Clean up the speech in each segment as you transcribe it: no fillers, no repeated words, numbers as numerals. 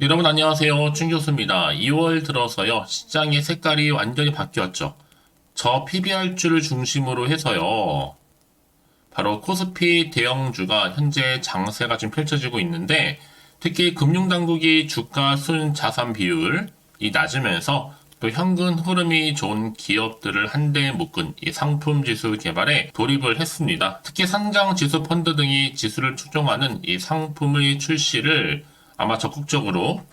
네, 여러분 안녕하세요. 춘 교수입니다. 2월 들어서요. 시장의 색깔이 완전히 바뀌었죠. 저 PBR주를 중심으로 해서요. 바로 코스피 대형주가 현재 장세가 지금 펼쳐지고 있는데 특히 금융당국이 주가 순자산 비율이 낮으면서 또 현금 흐름이 좋은 기업들을 한데 묶은 이 상품 지수 개발에 돌입을 했습니다. 특히 상장 지수 펀드 등이 지수를 추종하는 이 상품의 출시를 아마 적극적으로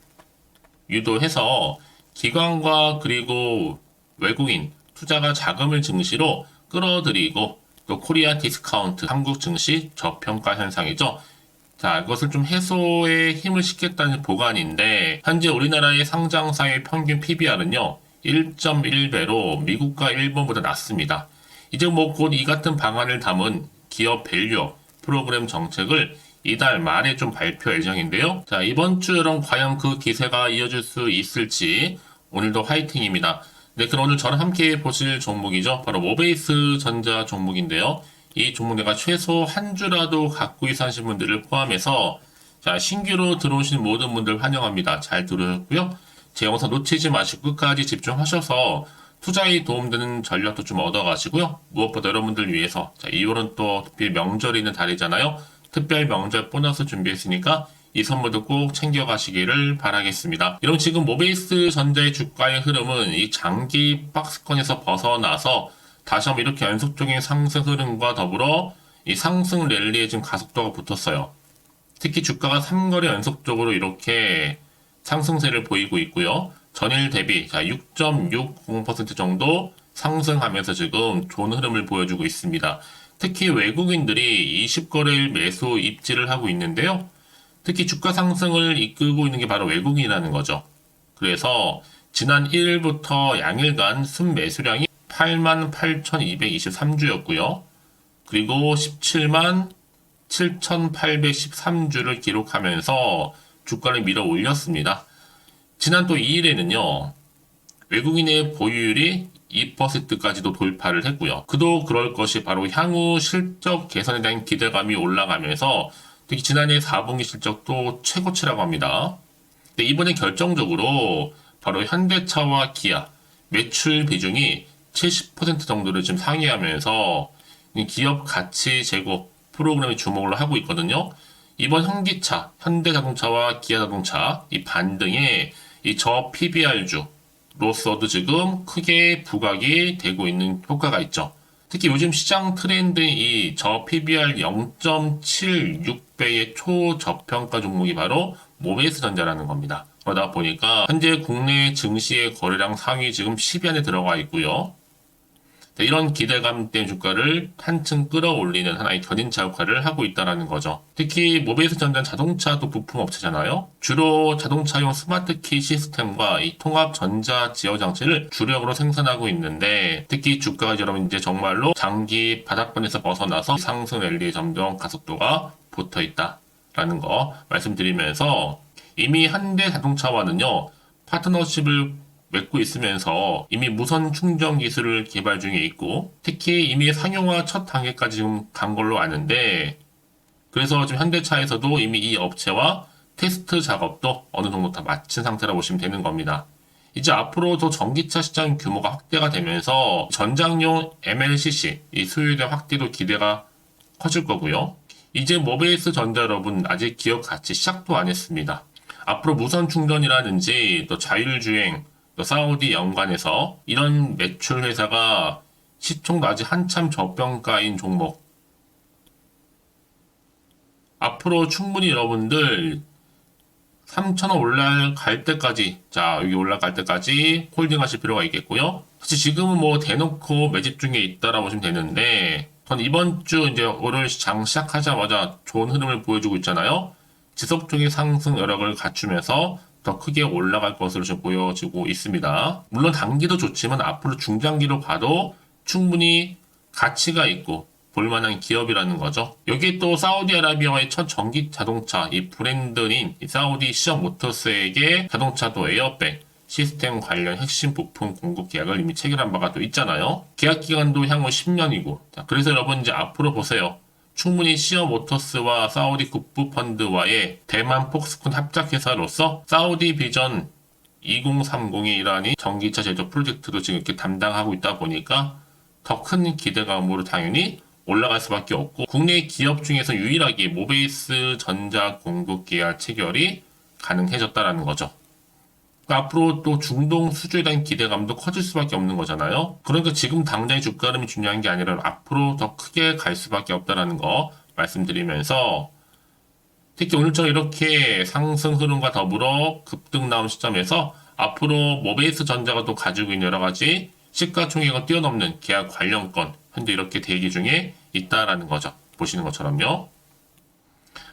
유도해서 기관과 그리고 외국인 투자가 자금을 증시로 끌어들이고 또 코리아 디스카운트 한국 증시 저평가 현상이죠. 자, 이것을 좀 해소에 힘을 싣겠다는 보관인데 현재 우리나라의 상장사의 평균 PBR은요 1.1배로 미국과 일본보다 낮습니다. 이제 뭐 곧 이 같은 방안을 담은 기업 밸류업 프로그램 정책을 이달 말에 좀 발표 예정인데요. 자, 이번 주 여러분 과연 그 기세가 이어질 수 있을지 오늘도 화이팅입니다. 네, 그럼 오늘 저랑 함께 보실 종목이죠. 바로 모베이스 전자 종목인데요. 이 종목 내가 최소 한 주라도 갖고 있으신 분들을 포함해서 자, 신규로 들어오신 모든 분들 환영합니다. 잘 들으셨고요. 제 영상 놓치지 마시고 끝까지 집중하셔서 투자에 도움되는 전략도 좀 얻어가시고요. 무엇보다 여러분들 위해서 자, 2월은 또 특히 명절이 있는 달이잖아요. 특별 명절 보너스 준비했으니까 이 선물도 꼭 챙겨가시기를 바라겠습니다. 여러분 지금 모베이스 전자의 주가의 흐름은 이 장기 박스권에서 벗어나서 다시 한번 이렇게 연속적인 상승 흐름과 더불어 이 상승 랠리에 지금 가속도가 붙었어요. 특히 주가가 3거래 연속적으로 이렇게 상승세를 보이고 있고요. 전일 대비 6.60% 정도 상승하면서 지금 좋은 흐름을 보여주고 있습니다. 특히 외국인들이 20거래일 매수 입지를 하고 있는데요. 특히 주가 상승을 이끌고 있는 게 바로 외국인이라는 거죠. 그래서 지난 1일부터 양일간 순매수량이 88,223주였고요. 그리고 17만 7,813주를 기록하면서 주가를 밀어 올렸습니다. 지난 또 2일에는요. 외국인의 보유율이 2%까지도 돌파를 했고요. 그도 그럴 것이 바로 향후 실적 개선에 대한 기대감이 올라가면서 특히 지난해 4분기 실적도 최고치라고 합니다. 근데 이번에 결정적으로 바로 현대차와 기아 매출 비중이 70% 정도를 지금 상회하면서 기업 가치 제고 프로그램에 주목을 하고 있거든요. 이번 현기차, 현대자동차와 기아자동차 이 반등에 이 저 PBR주 로서도 지금 크게 부각이 되고 있는 효과가 있죠. 특히 요즘 시장 트렌드인 이 저 PBR 0.76배의 초저평가 종목이 바로 모베이스 전자라는 겁니다. 그러다 보니까 현재 국내 증시의 거래량 상위 지금 10위 안에 들어가 있고요. 이런 기대감 때문에 주가를 한층 끌어올리는 하나의 견인차 역할을 하고 있다는 거죠. 특히 모베이스 전자는 자동차도 부품 업체잖아요. 주로 자동차용 스마트키 시스템과 이 통합 전자 제어 장치를 주력으로 생산하고 있는데 특히 주가가 여러분 이제 정말로 장기 바닥권에서 벗어나서 상승 랠리에 점점 가속도가 붙어 있다라는 거 말씀드리면서 이미 현대 자동차와는요 파트너십을 맺고 있으면서 이미 무선 충전 기술을 개발 중에 있고 특히 이미 상용화 첫 단계까지 지금 간 걸로 아는데 그래서 지금 현대차에서도 이미 이 업체와 테스트 작업도 어느 정도 다 마친 상태라고 보시면 되는 겁니다. 이제 앞으로도 전기차 시장 규모가 확대가 되면서 전장용 MLCC 이 수요에 대한 확대도 기대가 커질 거고요. 이제 모베이스 전자 여러분 아직 기업 가치 시작도 안 했습니다. 앞으로 무선 충전이라든지 또 자율주행 또 사우디 연관에서 이런 매출 회사가 시총도 아직 한참 저평가인 종목. 앞으로 충분히 여러분들 3,000원 올라갈 때까지, 자, 여기 올라갈 때까지 홀딩 하실 필요가 있겠고요. 사실 지금은 뭐 대놓고 매집 중에 있다라고 보시면 되는데, 전 이번 주 이제 월요일 장 시작하자마자 좋은 흐름을 보여주고 있잖아요. 지속적인 상승 여력을 갖추면서 더 크게 올라갈 것으로 지금 보여지고 있습니다. 물론 단기도 좋지만 앞으로 중장기로 봐도 충분히 가치가 있고 볼만한 기업이라는 거죠. 여기에 또 사우디아라비아의 첫 전기 자동차 이 브랜드인 이 사우디 시적 모터스에게 자동차 또 에어백 시스템 관련 핵심 부품 공급 계약을 이미 체결한 바가 또 있잖아요. 계약 기간도 향후 10년이고 그래서 여러분 이제 앞으로 보세요. 충분히 시어 모터스와 사우디 국부펀드와의 대만 폭스콘 합작회사로서 사우디 비전 2030의 일환인 전기차 제조 프로젝트도 지금 이렇게 담당하고 있다 보니까 더 큰 기대감으로 당연히 올라갈 수밖에 없고, 국내 기업 중에서 유일하게 모베이스 전자 공급 계약 체결이 가능해졌다라는 거죠. 그러니까 앞으로 또 중동 수주에 대한 기대감도 커질 수밖에 없는 거잖아요. 그러니까 지금 당장의 주가 흐름이 중요한 게 아니라 앞으로 더 크게 갈 수밖에 없다라는 거 말씀드리면서, 특히 오늘처럼 이렇게 상승 흐름과 더불어 급등 나온 시점에서 앞으로 모베이스 전자가 또 가지고 있는 여러 가지 시가총액을 뛰어넘는 계약 관련 건 현재 이렇게 대기 중에 있다라는 거죠. 보시는 것처럼요.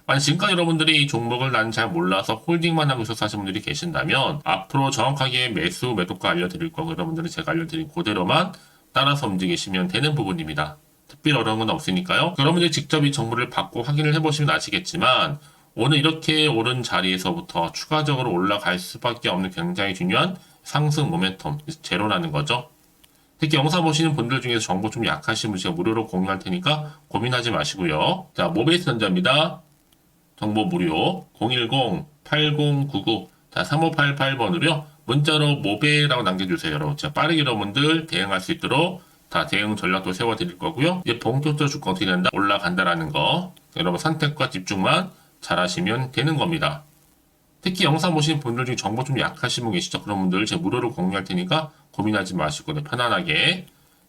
만약 지금까지 여러분들이 이 종목을 난 잘 몰라서 홀딩만 하고 있어서 하시는 분들이 계신다면 앞으로 정확하게 매수 매도가 알려드릴 거고, 여러분들은 제가 알려드린 그대로만 따라서 움직이시면 되는 부분입니다. 특별히 어려운 건 없으니까요. 여러분들이 직접 이 정보를 받고 확인을 해보시면 아시겠지만, 오늘 이렇게 오른 자리에서부터 추가적으로 올라갈 수밖에 없는 굉장히 중요한 상승 모멘텀 제로라는 거죠. 특히 영상 보시는 분들 중에서 정보 좀 약하신 분 제가 무료로 공유할 테니까 고민하지 마시고요. 자, 모베이스 전자입니다. 정보 무료 010-8099-3588번으로요. 문자로 모베라고 남겨주세요. 여러분, 제가 빠르게 여러분들 대응할 수 있도록 다 대응 전략도 세워드릴 거고요. 이제 본격적으로 주가 어떻게 된다? 올라간다라는 거. 여러분 선택과 집중만 잘 하시면 되는 겁니다. 특히 영상 보시는 분들 중에 정보 좀 약하신 분 계시죠? 그런 분들 제가 무료로 공유할 테니까 고민하지 마시고 편안하게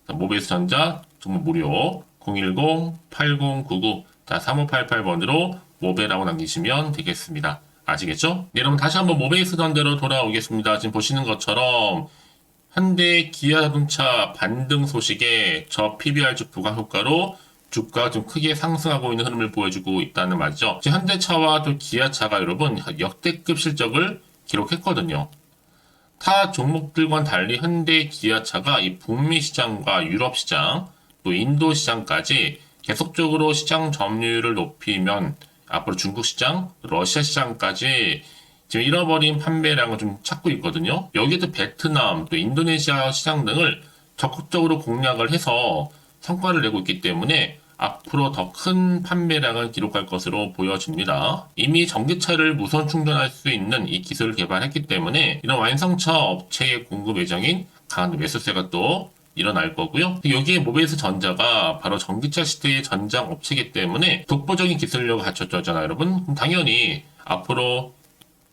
모베이스 전자 정보 무료 010-8099-3588번으로 모베라고 남기시면 되겠습니다. 아시겠죠? 네, 여러분 다시 한번 모베이스 전자로 돌아오겠습니다. 지금 보시는 것처럼 현대 기아자동차 반등 소식에 저 PBR주 부각 효과로 주가가 좀 크게 상승하고 있는 흐름을 보여주고 있다는 말이죠. 지금 현대차와 또 기아차가 여러분 역대급 실적을 기록했거든요. 타 종목들과는 달리 현대 기아차가 이 북미 시장과 유럽 시장, 또 인도 시장까지 계속적으로 시장 점유율을 높이면 앞으로 중국 시장, 러시아 시장까지 지금 잃어버린 판매량을 좀 찾고 있거든요. 여기에도 베트남, 또 인도네시아 시장 등을 적극적으로 공략을 해서 성과를 내고 있기 때문에 앞으로 더 큰 판매량을 기록할 것으로 보여집니다. 이미 전기차를 무선 충전할 수 있는 이 기술을 개발했기 때문에 이런 완성차 업체의 공급 예정인 강한 매수세가 또 일어날 거고요. 여기에 모베이스 전자가 바로 전기차 시대의 전장 업체이기 때문에 독보적인 기술력을 갖췄잖아요, 여러분. 그럼 당연히 앞으로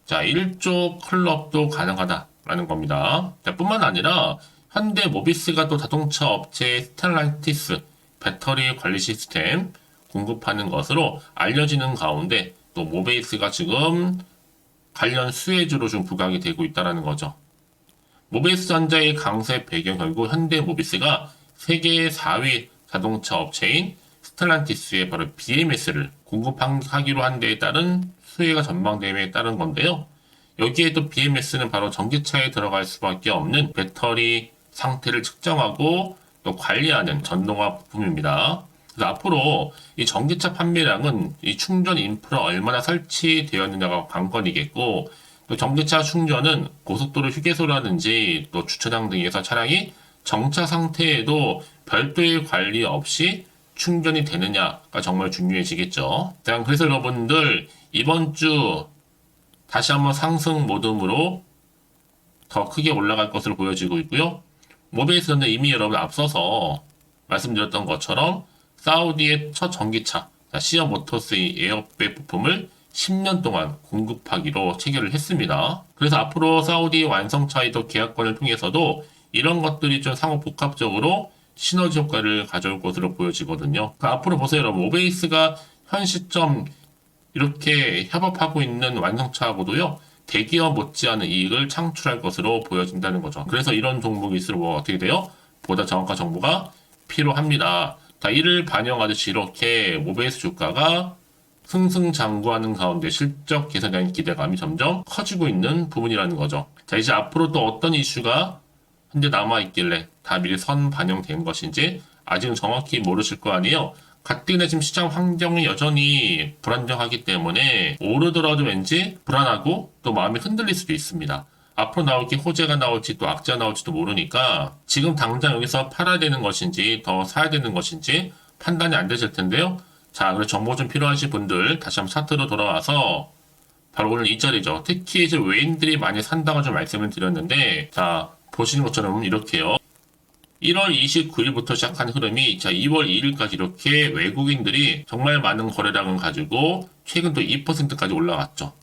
자 1조 클럽도 가능하다라는 겁니다. 자, 뿐만 아니라 현대 모비스가 또 자동차 업체 스텔란티스 배터리 관리 시스템 공급하는 것으로 알려지는 가운데 또 모베이스가 지금 관련 수혜주로 좀 부각이 되고 있다는 거죠. 모베이스 전자의 강세 배경 결국 현대 모비스가 세계 4위 자동차 업체인 스텔란티스의 바로 BMS를 공급하기로 한 데에 따른 수혜가 전망됨에 따른 건데요. 여기에 또 BMS는 바로 전기차에 들어갈 수밖에 없는 배터리 상태를 측정하고 또 관리하는 전동화 부품입니다. 그래서 앞으로 이 전기차 판매량은 이 충전 인프라 얼마나 설치되었느냐가 관건이겠고, 또 전기차 충전은 고속도로 휴게소라든지 또 주차장 등에서 차량이 정차 상태에도 별도의 관리 없이 충전이 되느냐가 정말 중요해지겠죠. 그래서 여러분들 이번 주 다시 한번 상승 모듬으로 더 크게 올라갈 것으로 보여지고 있고요. 모베이스는 이미 여러분 앞서서 말씀드렸던 것처럼 사우디의 첫 전기차 시어 모터스의 에어백 부품을 10년 동안 공급하기로 체결을 했습니다. 그래서 앞으로 사우디 완성차이도 계약권을 통해서도 이런 것들이 좀 상호 복합적으로 시너지 효과를 가져올 것으로 보여지거든요. 그러니까 앞으로 보세요, 여러분. 모베이스가 현 시점 이렇게 협업하고 있는 완성차하고도요, 대기업 못지않은 이익을 창출할 것으로 보여진다는 거죠. 그래서 이런 종목일수록 어떻게 돼요? 보다 정확한 정보가 필요합니다. 자, 이를 반영하듯이 이렇게 모베이스 주가가 승승장구하는 가운데 실적 개선에 대한 기대감이 점점 커지고 있는 부분이라는 거죠. 자, 이제 앞으로 또 어떤 이슈가 현재 남아있길래 다 미리 선 반영된 것인지 아직은 정확히 모르실 거 아니에요. 가뜩이나 지금 시장 환경이 여전히 불안정하기 때문에 오르더라도 왠지 불안하고 또 마음이 흔들릴 수도 있습니다. 앞으로 나올 게 호재가 나올지 또 악재가 나올지도 모르니까 지금 당장 여기서 팔아야 되는 것인지 더 사야 되는 것인지 판단이 안 되실 텐데요. 자, 그래서 정보 좀 필요하신 분들 다시 한번 차트로 돌아와서 바로 오늘 이 자리죠. 특히 이제 외인들이 많이 산다고 좀 말씀을 드렸는데, 자, 보시는 것처럼 이렇게요. 1월 29일부터 시작한 흐름이 자 2월 2일까지 이렇게 외국인들이 정말 많은 거래량을 가지고 최근 또 2%까지 올라갔죠.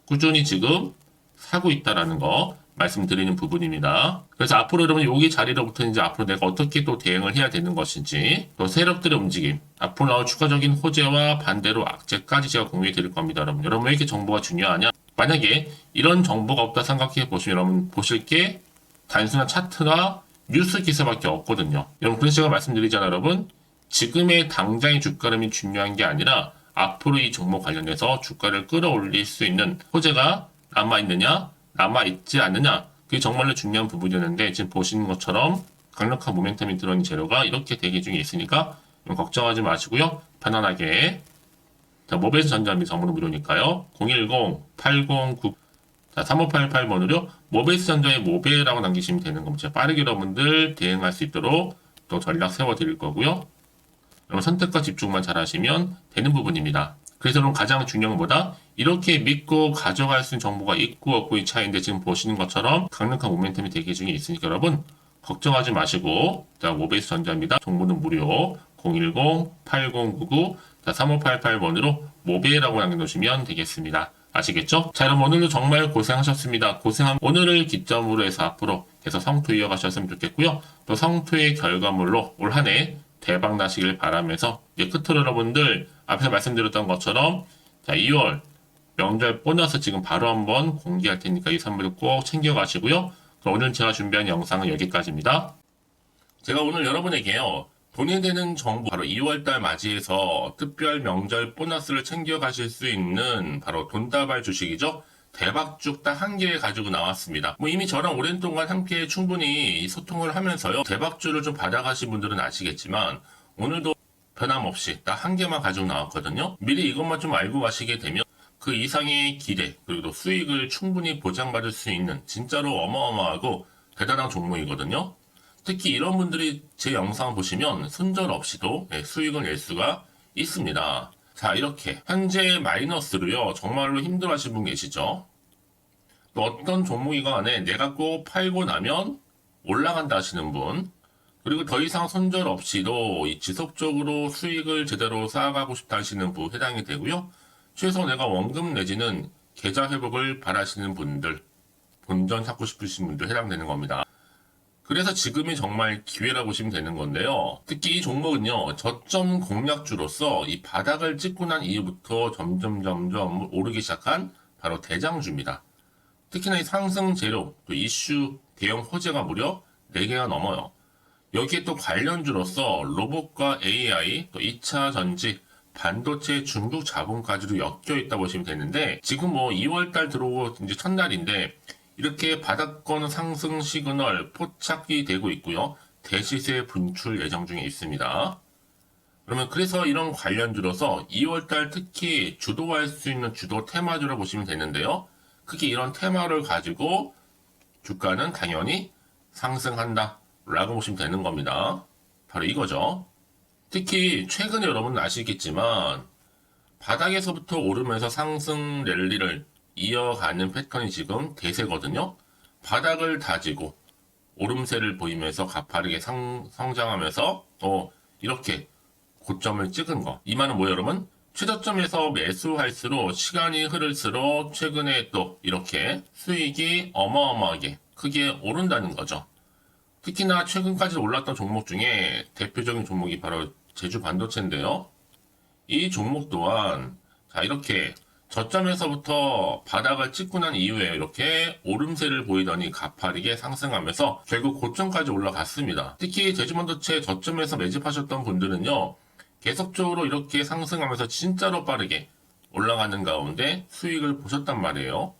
꾸준히 지금 사고 있다라는 거 말씀드리는 부분입니다. 그래서 앞으로 여러분 여기 자리로부터 이제 앞으로 내가 어떻게 또 대응을 해야 되는 것인지 또 세력들의 움직임 앞으로 나올 추가적인 호재와 반대로 악재까지 제가 공유해 드릴 겁니다. 여러분 왜 이렇게 정보가 중요하냐? 만약에 이런 정보가 없다 생각해 보시면 여러분 보실 게 단순한 차트나 뉴스 기사밖에 없거든요. 여러분 그래서 제가 말씀드리잖아요. 여러분 지금의 당장의 주가 흐름이 중요한 게 아니라 앞으로 이 종목 관련해서 주가를 끌어올릴 수 있는 호재가 남아있느냐 남아있지 않느냐 그게 정말로 중요한 부분이었는데 지금 보시는 것처럼 강력한 모멘텀이 들어있는 재료가 이렇게 대기 중에 있으니까 걱정하지 마시고요. 편안하게 자 모베이스 전자미 정보는 무료니까요. 010-809 자, 3588번으로 모베이스 전자의 모베라고 남기시면 되는 겁니다. 빠르게 여러분들 대응할 수 있도록 또 전략 세워드릴 거고요. 여러분 선택과 집중만 잘 하시면 되는 부분입니다. 그래서 여러분 가장 중요한 것보다 이렇게 믿고 가져갈 수 있는 정보가 있고 없고의 차이인데 지금 보시는 것처럼 강력한 모멘텀이 대기 중에 있으니까 여러분 걱정하지 마시고 자, 모베이스 전자입니다. 정보는 무료 010-8099 3588번으로 모베라고 남겨놓으시면 되겠습니다. 아시겠죠? 자, 여러분 오늘도 정말 고생하셨습니다. 오늘을 기점으로 해서 앞으로 계속 성투 이어가셨으면 좋겠고요. 또 성투의 결과물로 올 한 해 대박 나시길 바라면서 이제 끝으로 여러분들 앞에서 말씀드렸던 것처럼 자 2월 명절 보너스 지금 바로 한번 공개할 테니까 이 선물 꼭 챙겨가시고요. 그럼 오늘 제가 준비한 영상은 여기까지입니다. 제가 오늘 여러분에게요. 돈이 되는 정보 바로 2월달 맞이해서 특별 명절 보너스를 챙겨가실 수 있는 바로 돈다발 주식이죠. 대박죽 딱 한 개 가지고 나왔습니다. 뭐 이미 저랑 오랜 동안 함께 충분히 소통을 하면서요. 대박주를 좀 받아가신 분들은 아시겠지만 오늘도 변함없이 딱 한 개만 가지고 나왔거든요. 미리 이것만 좀 알고 가시게 되면 그 이상의 기대 그리고 또 수익을 충분히 보장받을 수 있는 진짜로 어마어마하고 대단한 종목이거든요. 특히 이런 분들이 제 영상 보시면 손절 없이도 수익을 낼 수가 있습니다. 자 이렇게 현재 마이너스로요 정말로 힘들어하시는 분 계시죠. 또 어떤 종목이건 간에 내가 꼭 팔고 나면 올라간다 하시는 분 그리고 더 이상 손절 없이도 지속적으로 수익을 제대로 쌓아가고 싶다 하시는 분 해당이 되고요. 최소 내가 원금 내지는 계좌 회복을 바라시는 분들 본전 찾고 싶으신 분들 해당되는 겁니다. 그래서 지금이 정말 기회라고 보시면 되는 건데요. 특히 이 종목은요, 저점 공략주로서 이 바닥을 찍고 난 이후부터 점점 오르기 시작한 바로 대장주입니다. 특히나 이 상승 재료, 또 이슈, 대형 호재가 무려 4개가 넘어요. 여기에 또 관련주로서 로봇과 AI, 또 2차 전지, 반도체, 중국 자본까지도 엮여 있다 보시면 되는데, 지금 뭐 2월달 들어오고 이제 첫날인데, 이렇게 바닥권 상승 시그널 포착이 되고 있고요. 대시세 분출 예정 중에 있습니다. 그러면 그래서 이런 관련주로서 2월달 특히 주도할 수 있는 주도 테마주로 보시면 되는데요. 크게 이런 테마를 가지고 주가는 당연히 상승한다 라고 보시면 되는 겁니다. 바로 이거죠. 특히 최근에 여러분은 아시겠지만 바닥에서부터 오르면서 상승 랠리를 이어가는 패턴이 지금 대세거든요. 바닥을 다지고 오름세를 보이면서 가파르게 성장하면서 이렇게 고점을 찍은 거. 이 말은 뭐예요, 여러분? 최저점에서 매수할수록 시간이 흐를수록 최근에 또 이렇게 수익이 어마어마하게 크게 오른다는 거죠. 특히나 최근까지 올랐던 종목 중에 대표적인 종목이 바로 제주 반도체인데요. 이 종목 또한 자 이렇게 저점에서부터 바닥을 찍고 난 이후에 이렇게 오름세를 보이더니 가파르게 상승하면서 결국 고점까지 올라갔습니다. 특히 제주반도체 저점에서 매집하셨던 분들은요. 계속적으로 이렇게 상승하면서 진짜로 빠르게 올라가는 가운데 수익을 보셨단 말이에요.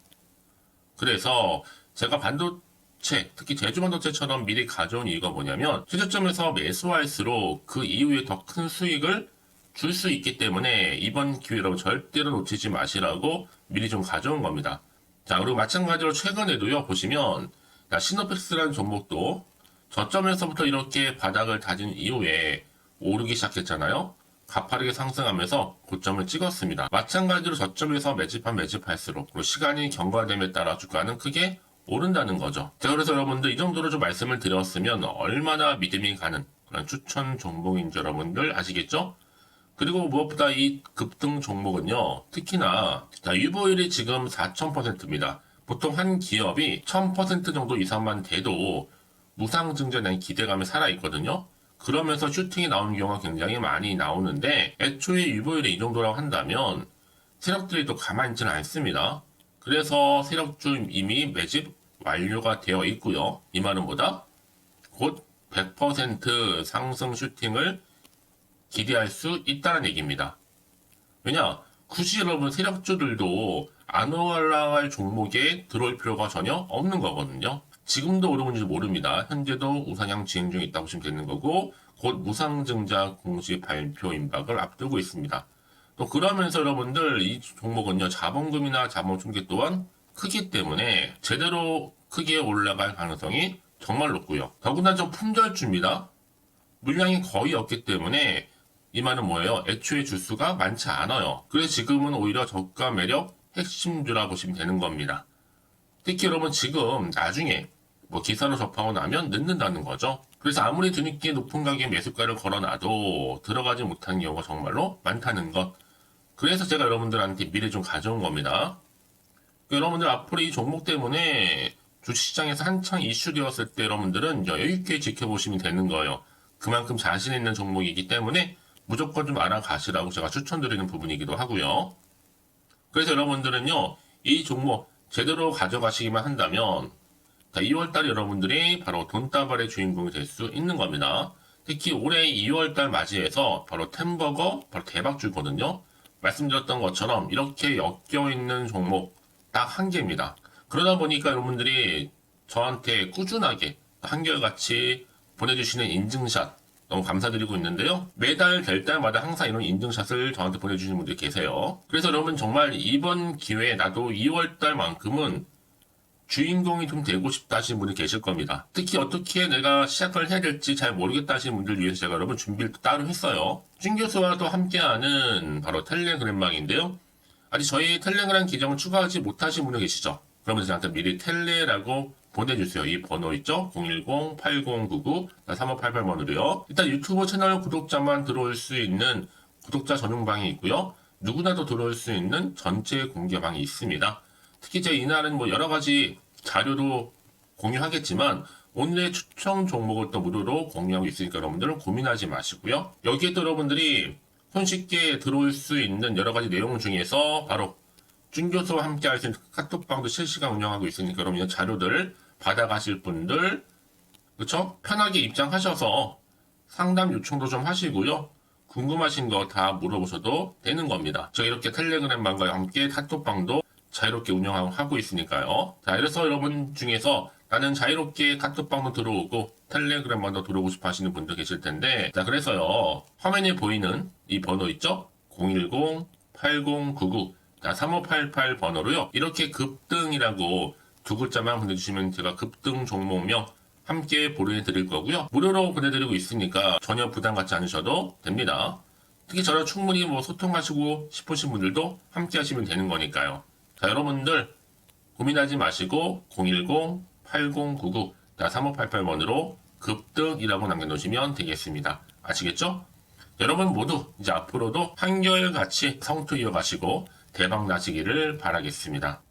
그래서 제가 반도체, 특히 제주반도체처럼 미리 가져온 이유가 뭐냐면 최저점에서 매수할수록 그 이후에 더 큰 수익을 줄 수 있기 때문에 이번 기회로 절대로 놓치지 마시라고 미리 좀 가져온 겁니다. 자, 그리고 마찬가지로 최근에도요, 보시면, 시노펙스라는 종목도 저점에서부터 이렇게 바닥을 다진 이후에 오르기 시작했잖아요. 가파르게 상승하면서 고점을 찍었습니다. 마찬가지로 저점에서 매집할수록 그리고 시간이 경과됨에 따라 주가는 크게 오른다는 거죠. 자, 그래서 여러분들 이 정도로 좀 말씀을 드렸으면 얼마나 믿음이 가는 그런 추천 종목인지 여러분들 아시겠죠? 그리고 무엇보다 이 급등 종목은요, 특히나 유보율이 지금 4000%입니다. 보통 한 기업이 1000% 정도 이상만 돼도 무상증자에 대한 기대감이 살아있거든요. 그러면서 슈팅이 나오는 경우가 굉장히 많이 나오는데, 애초에 유보율이 이 정도라고 한다면 세력들이 또 가만히 있지는 않습니다. 그래서 세력주 이미 매집 완료가 되어 있고요. 이 말은 뭐다? 곧 100% 상승 슈팅을 기대할 수 있다는 얘기입니다. 왜냐? 굳이 여러분 세력주들도 안 올라갈 종목에 들어올 필요가 전혀 없는 거거든요. 지금도 오르는지 모릅니다. 현재도 우상향 진행 중에 있다고 보시면 되는 거고, 곧 무상증자 공시 발표 임박을 앞두고 있습니다. 또 그러면서 여러분들 이 종목은요, 자본금이나 자본 충격 또한 크기 때문에 제대로 크게 올라갈 가능성이 정말 높고요. 더군다나 좀 품절주입니다. 물량이 거의 없기 때문에 이 말은 뭐예요? 애초에 주수가 많지 않아요. 그래서 지금은 오히려 저가 매력 핵심주라 보시면 되는 겁니다. 특히 여러분 지금 나중에 뭐 기사로 접하고 나면 늦는다는 거죠. 그래서 아무리 뒤늦게 높은 가격에 매수가를 걸어놔도 들어가지 못하는 경우가 정말로 많다는 것. 그래서 제가 여러분들한테 미리 좀 가져온 겁니다. 여러분들 앞으로 이 종목 때문에 주식시장에서 한창 이슈되었을 때 여러분들은 여유있게 지켜보시면 되는 거예요. 그만큼 자신 있는 종목이기 때문에 무조건 좀 알아가시라고 제가 추천드리는 부분이기도 하고요. 그래서 여러분들은요, 이 종목 제대로 가져가시기만 한다면 2월달 여러분들이 바로 돈다발의 주인공이 될 수 있는 겁니다. 특히 올해 2월달 맞이해서 바로 템버거 바로 대박주거든요. 말씀드렸던 것처럼 이렇게 엮여있는 종목 딱 한 개입니다. 그러다 보니까 여러분들이 저한테 꾸준하게 한결같이 보내주시는 인증샷 너무 감사드리고 있는데요. 매달 될 때마다 항상 이런 인증샷을 저한테 보내주시는 분들이 계세요. 그래서 여러분 정말 이번 기회에 나도 2월달만큼은 주인공이 좀 되고 싶다 하시는 분이 계실 겁니다. 특히 어떻게 내가 시작을 해야 될지 잘 모르겠다 하시는 분들 위해서 제가 여러분 준비를 따로 했어요. 준 교수와도 함께하는 바로 텔레그램방인데요. 아직 저희 텔레그램 계정을 추가하지 못하신 분이 계시죠? 그러면 저한테 미리 텔레라고 보내주세요. 이 번호 있죠? 010-8099-3588번으로요. 일단 유튜브 채널 구독자만 들어올 수 있는 구독자 전용방이 있고요. 누구나도 들어올 수 있는 전체 공개방이 있습니다. 특히 제가 이날은 뭐 여러 가지 자료도 공유하겠지만 오늘의 추천 종목을 또 무료로 공유하고 있으니까 여러분들은 고민하지 마시고요. 여기에도 여러분들이 손쉽게 들어올 수 있는 여러 가지 내용 중에서 바로 준교수와 함께 할 수 있는 카톡방도 실시간 운영하고 있으니까 여러분 이 자료들 받아가실 분들 그쵸? 편하게 입장하셔서 상담 요청도 좀 하시고요. 궁금하신 거 다 물어보셔도 되는 겁니다. 저 이렇게 텔레그램방과 함께 카톡방도 자유롭게 운영하고 있으니까요. 자, 그래서 여러분 중에서 나는 자유롭게 카톡방도 들어오고 텔레그램방도 들어오고 싶어 하시는 분들 계실 텐데, 자, 그래서요, 화면에 보이는 이 번호 있죠? 010-8099-3588 번호로요, 이렇게 급등이라고 두 글자만 보내주시면 제가 급등 종목명 함께 보내드릴 거고요. 무료로 보내드리고 있으니까 전혀 부담 갖지 않으셔도 됩니다. 특히 저랑 충분히 뭐 소통하시고 싶으신 분들도 함께 하시면 되는 거니까요. 자, 여러분들 고민하지 마시고 010-8099-3588번으로 급등이라고 남겨놓으시면 되겠습니다. 아시겠죠? 여러분 모두 이제 앞으로도 한결같이 성투 이어가시고 대박 나시기를 바라겠습니다.